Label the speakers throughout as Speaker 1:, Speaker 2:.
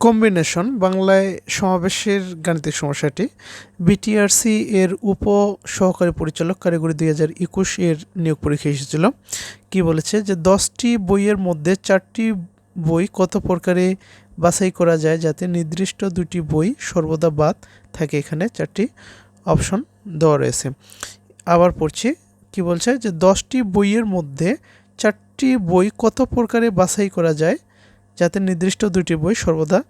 Speaker 1: Combination বাংলায় সমাবেশের গাণিতিক সমস্যাটি বিটিআরসি এর উপ সহকারী পরিচালক কারিগরি 2021 এর নিয়োগ পরীক্ষা এসেছিল। কি বলেছে যে 10টি বইয়ের মধ্যে 4টি বই কত প্রকারে বাছাই করা যায় যাতে নির্দিষ্ট 2টি বই সর্বদা বাদ থাকে। এখানে 4টি অপশন দেওয়া রয়েছে। আবার পড়ছি, কি বলছে যে 10টি বইয়ের মধ্যে 4টি বই কত প্রকারে বাছাই করা যায় যাতে নির্দিষ্ট 2টি বই সর্বদা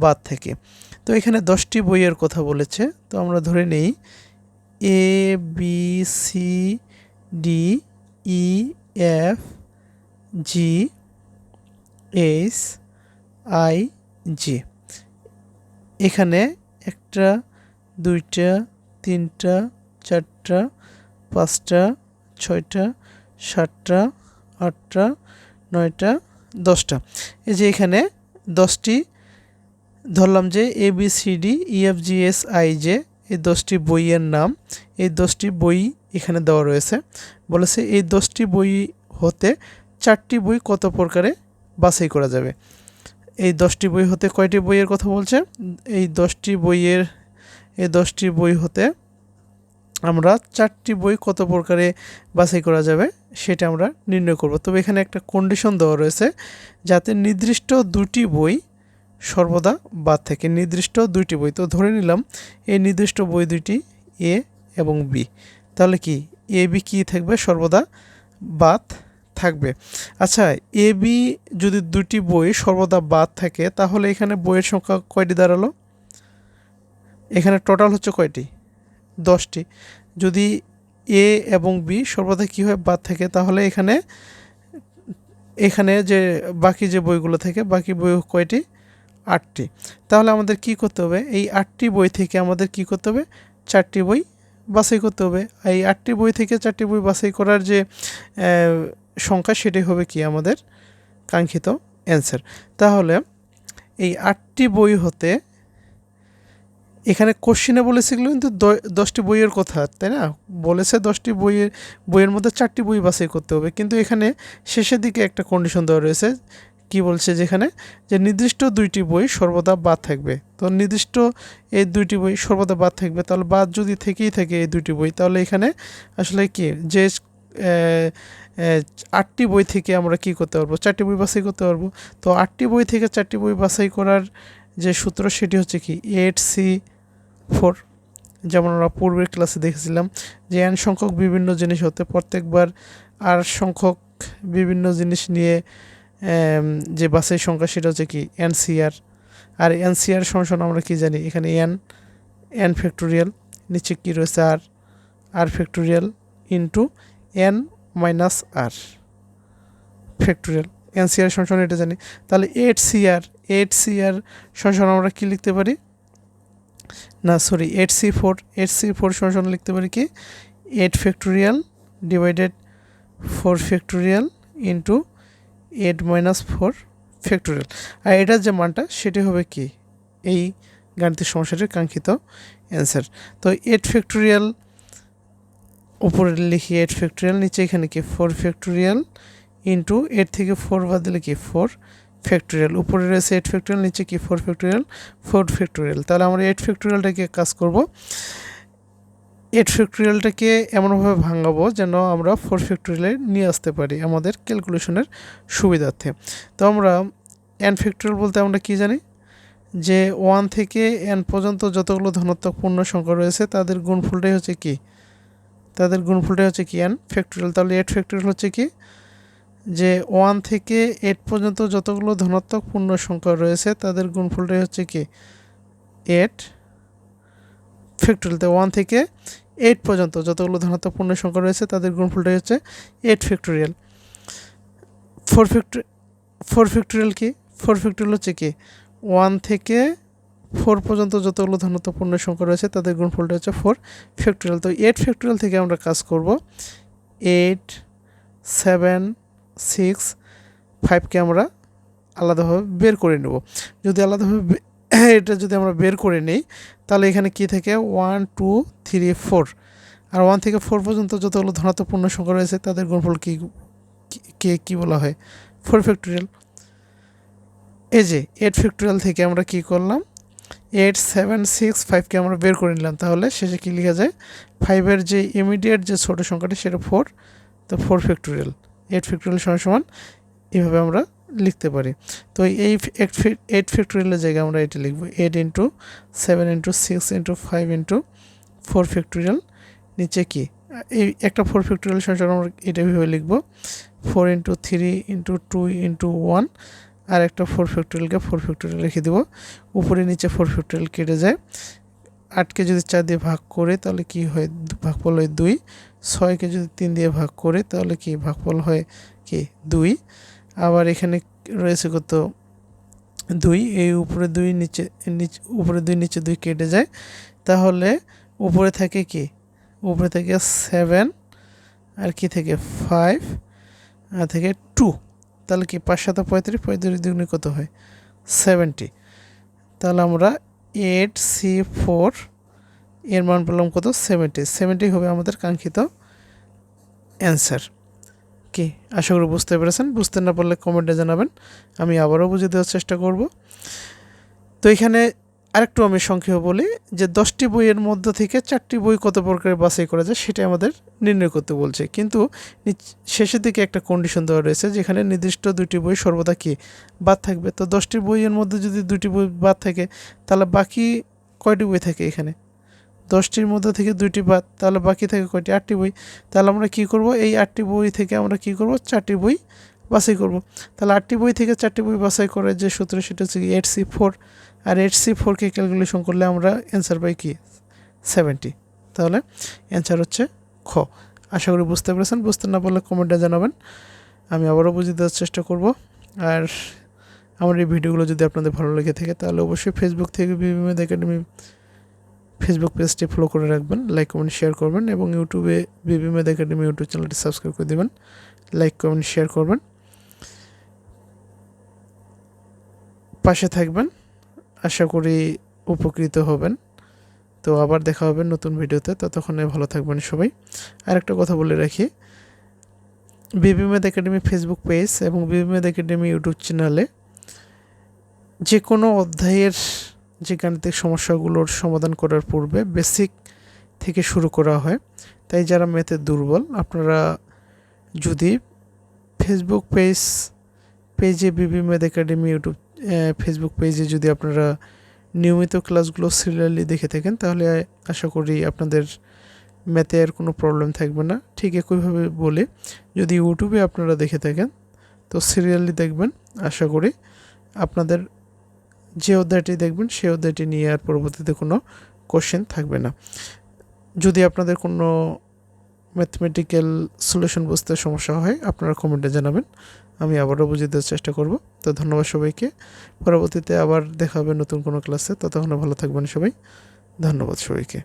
Speaker 1: বাদ থাকে। তো এখানে 10টি বইয়ের কথা বলেছে, তো আমরা ধরে নেই A B C D E F G H I G. এখানে 1টা 2টা 3টা 4টা 5টা 6টা 7টা 8টা 9টা 10টা। এই যে এখানে 10টি ধরলাম যে A B C D E F G S I J, এই 10টি বইয়ের নাম। এই 10টি বই এখানে দেওয়া রয়েছে। বলেছে এই 10টি বই হতে 4টি বই কত প্রকারে বাছাই করা যাবে। এই 10টি বই হতে কয়টি বইয়ের কথা বলছে? এই 10টি বই হতে আমরা 4টি বই কত প্রকারে বাছাই করা যাবে সেটা আমরা নির্ণয় করব। তবে এখানে একটা কন্ডিশন দেওয়া রয়েছে, যাতে নির্দিষ্ট 2টি বই সর্বদা বাদ থাকে। নির্দিষ্ট 2টি বই, তো ধরে নিলাম এই নির্দিষ্ট বই 2টি এ এবং বি। তাহলে কি এ বি কী থাকবে? সর্বদা বাদ থাকবে। আচ্ছা, এ বি যদি 2টি বই সর্বদা বাদ থাকে তাহলে এখানে বইয়ের সংখ্যা কয়টি দাঁড়ালো? এখানে টোটাল হচ্ছে কয়টি? 10টি। যদি এ এবং বি সর্বদা কী হয়? বাদ থাকে, তাহলে এখানে যে বাকি যে বইগুলো থাকে, বাকি বই কয়টি? 8টি। তাহলে আমাদের কি করতে হবে? এই 8টি বই থেকে আমাদের কি করতে হবে? 4টি বই বাছাই করতে হবে। এই 8টি বই থেকে 4টি বই বাছাই করার যে সংখ্যা, সেটাই হবে কি আমাদের কাঙ্ক্ষিত অ্যান্সার। তাহলে এই 8টি বই হতে, এখানে কোশ্চেনে বলেছিল কিন্তু 10টি বইয়ের কথা, তাই না? বলেছে 10টি বইয়ের মধ্যে 4টি বই বাছাই করতে হবে, কিন্তু এখানে শেষের দিকে একটা কন্ডিশন দেওয়া রয়েছে। কি বলছে যেখানে, যে নির্দিষ্ট 2টি বই সর্বদা বাদ থাকবে। তো নির্দিষ্ট এই 2টি বই সর্বদা বাদ থাকবে, তাহলে বাদ যদি থেকেই থাকে এই 2টি বই, তাহলে এখানে আসলে কি যে 8টি বই থেকে আমরা কি করতে পারবো? 4টি বই বাছাই করতে পারবো। তো 8টি বই থেকে 4টি বই বাছাই করার যে সূত্র, সেটি হচ্ছে কি 8C4। যেমন আমরা পূর্বের ক্লাসে দেখেছিলাম যে n সংখ্যক বিভিন্ন জিনিস হতে প্রত্যেকবার r সংখ্যক বিভিন্ন জিনিস নিয়ে যে বাছাই সংখ্যা, সেটা হচ্ছে কি NCR। আর NCR সমান আমরা কি জানি? এখানে n ফ্যাক্টোরিয়াল, নিচে কি রয়েছে? r factorial into n minus r factorial. NCR সমান এটা জানি। তাহলে 8CR সমান আমরা কি লিখতে পারি? না সরি, 8C4 সমান লিখতে পারি কি 8 factorial divided 4 factorial into 8 minus 4 factorial. আর এটার যে মানটা, সেটি হবে কি এই গাণিতিক সমস্যাটির কাঙ্ক্ষিত অ্যান্সার। তো 8 ফ্যাক্টোরিয়াল উপরে লিখি 8 ফ্যাক্টোরিয়াল, নিচে এখানে কি 4 ফ্যাক্টোরিয়াল ইন্টু 8 থেকে 4 বাদ দিলে কি 4 ফ্যাক্টোরিয়াল। উপরে রয়েছে 8 ফ্যাক্টোরিয়াল, নিচে কি 4 ফ্যাক্টোরিয়াল। তাহলে আমরা 8 ফ্যাক্টোরিয়ালটাকে কাজ করব। 8 ফ্যাক্টোরিয়ালটাকে এমনভাবে ভাঙাবো যেন আমরা 4 ফ্যাক্টোরিয়ালে নিয়ে আসতে পারি আমাদের ক্যালকুলেশনের সুবিধার্থে। তো আমরা n ফ্যাক্টোরিয়াল বলতে আমরা কি জানি? যে 1 থেকে n পর্যন্ত যতগুলো ধনাত্মক পূর্ণ সংখ্যা রয়েছে তাদের গুণফলটাই হচ্ছে কি n ফ্যাক্টোরিয়াল। তাহলে 8 ফ্যাক্টোরিয়াল হচ্ছে কি, যে 1 থেকে 8 পর্যন্ত যতগুলো ধনাত্মক পূর্ণ সংখ্যা রয়েছে তাদের গুণফলটাই হচ্ছে কি 8 ফ্যাক্টোরিয়াল। তো 1 থেকে 8 পর্যন্ত যতগুলো ধনাত্মক পূর্ণ সংখ্যা রয়েছে তাদের গুণফলটাই হচ্ছে 8 ফ্যাক্টোরিয়াল। 4 ফ্যাক্টোরিয়াল কি? 4 ফ্যাক্টোরিয়াল হচ্ছে কি 1 থেকে 4 পর্যন্ত যতগুলো ধনাত্মক পূর্ণ সংখ্যা রয়েছে তাদের গুণফলটা হচ্ছে 4 ফ্যাক্টোরিয়াল। তো 8 ফ্যাক্টোরিয়াল থেকে আমরা কাজ করব 8 7 6 5কে আমরা আলাদাভাবে বের করে নেব। যদি আলাদাভাবে এটা যদি আমরা বের করে নিই, তাহলে এখানে কি থেকে 1 2 3 4, আর 1 থেকে 4 পর্যন্ত যতগুলো ধনাত্মক পূর্ণ সংখ্যা রয়েছে তাদের গুণফল কি বলা হয়? 4 ফ্যাক্টোরিয়াল। এই যে 8 ফ্যাক্টোরিয়াল থেকে আমরা কি করলাম, 8 7 6 5কে আমরা বের করে নিলাম, তাহলে শেষে কি লেখা যায়, 5-এর যে ইমিডিয়েট যে ছোট সংখ্যাটা সেটা 4, তো 4 ফ্যাক্টোরিয়াল, 8 ফ্যাক্টোরিয়াল সমান এভাবে আমরা লিখতে পারি। তো এই 8 ফ্যাক্টোরিয়ালের জায়গায় আমরা এটা লিখব 8 into 7 into 6 into 5 into 4 factorial, নিচে কি এই একটা 4 ফ্যাক্টোরিয়াল সমান আমরা এটা এভাবে লিখব 4 ইন্টু 3 ইন্টু 2 ইন্টু 1, আর একটা 4 ফ্যাক্টোরিয়ালকে 4 ফ্যাক্টোরিয়াল রেখে দেবো, উপরে নিচে 4 ফ্যাক্টোরিয়াল কেটে যায়। 8কে যদি 4 দিয়ে ভাগ করে তাহলে কি হয়, ভাগফল হয় 2। 6কে যদি 3 দিয়ে ভাগ করে তাহলে কি ভাগফল হয় কি 2। আবার এখানে রয়েছে কত 2, এই উপরে 2 নিচে উপরে 2 নিচে 2 কেটে যায়, তাহলে উপরে থাকে কি, উপরে থেকে 7 আর কি থেকে 5 আর থেকে 2, তাহলে কি 5 7 35, 35 দুগুণে কত হয় 70। তাহলে আমরা 8C4 এর মান পেলাম কত 70, 70 হবে আমাদের কাঙ্ক্ষিত অ্যান্সার। কি আশা করি বুঝতে পেরেছেন, বুঝতে না পারলে কমেন্টে জানাবেন, আমি আবারও বুঝিয়ে দেওয়ার চেষ্টা করব। তো এখানে আরেকটু আমি সংক্ষেপে বলি যে 10টি বইয়ের মধ্য থেকে 4টি বই কত প্রকারে বাছাই করা যায় সেটা আমাদের নির্ণয় করতে বলছে, কিন্তু শেষের দিকে একটা কন্ডিশন দেওয়া রয়েছে যেখানে নির্দিষ্ট 2টি বই সর্বদা কি বাদ থাকবে। তো 10টি বইয়ের মধ্যে যদি 2টি বই বাদ থাকে তাহলে বাকি কয়টি বই থাকে, এখানে 10টির মধ্যে থেকে 2টি বাদ, তাহলে বাকি থাকে কয়টি, 8টি বই। তাহলে আমরা কি করব, এই 8টি বই থেকে আমরা কি করব 4টি বই বাছাই করব। তাহলে 8টি বই থেকে 4টি বই বাছাই করার যে সূত্র সেটা হচ্ছে 8C4, আর 8C4কে ক্যালকুলেশন করলে আমরা অ্যান্সার পাই কি 70। তাহলে অ্যান্সার হচ্ছে খ। আশা করি বুঝতে পেরেছেন, বুঝতে না পারলে কমেন্টে জানাবেন, আমি আবারও বুঝিয়ে দেওয়ার চেষ্টা করব। আর আমার এই ভিডিওগুলো যদি আপনাদের ভালো লেগে থাকে তাহলে অবশ্যই ফেসবুক থেকে বিবি মেথ একাডেমি ফেসবুক পেজটি ফলো করে রাখবেন, লাইক কমেন্ট শেয়ার করবেন, এবং ইউটিউবে বিবি মেথ একাডেমি ইউটিউব চ্যানেলটি সাবস্ক্রাইব করে দেবেন, লাইক কমেন্ট শেয়ার করবেন, পাশে থাকবেন, আশা করি উপকৃত হবেন। তো আবার দেখা হবে নতুন ভিডিওতে, ততক্ষণে ভালো থাকবেন সবাই। আর একটা কথা বলে রাখি, বিবি মেথ একাডেমি ফেসবুক পেজ এবং বিবি মেথ একাডেমি ইউটিউব চ্যানেলে যে কোনো অধ্যায়ের যে গাণিতিক সমস্যাগুলোর সমাধান করার পূর্বে বেসিক থেকে শুরু করা হয়। তাই যারা ম্যাথে দুর্বল আপনারা যদি ফেসবুক পেজে বিবি মেথ একাডেমি ইউটিউব ফেসবুক পেজে যদি আপনারা নিয়মিত ক্লাসগুলো সিরিয়ালি দেখে থাকেন তাহলে আশা করি আপনাদের ম্যাথে আর কোনো প্রবলেম থাকবে না। ঠিক একইভাবে বলে যদি ইউটিউবে আপনারা দেখে থাকেন তো সিরিয়ালি দেখবেন, আশা করি আপনাদের যে অধ্যায়টি দেখবেন সেই অধ্যায়টি নিয়ে আর পরবর্তীতে কোনো কোশ্চেন থাকবে না। যদি আপনাদের কোনো ম্যাথমেটিক্যাল সলিউশন বুঝতে সমস্যা হয় আপনারা কমেন্টে জানাবেন, আমি আবারও বুঝিয়ে দেওয়ার চেষ্টা করব। তো ধন্যবাদ সবাইকে, পরবর্তীতে আবার দেখা হবে নতুন কোনো ক্লাসে, ততক্ষণে ভালো থাকবেন সবাই, ধন্যবাদ সবাইকে।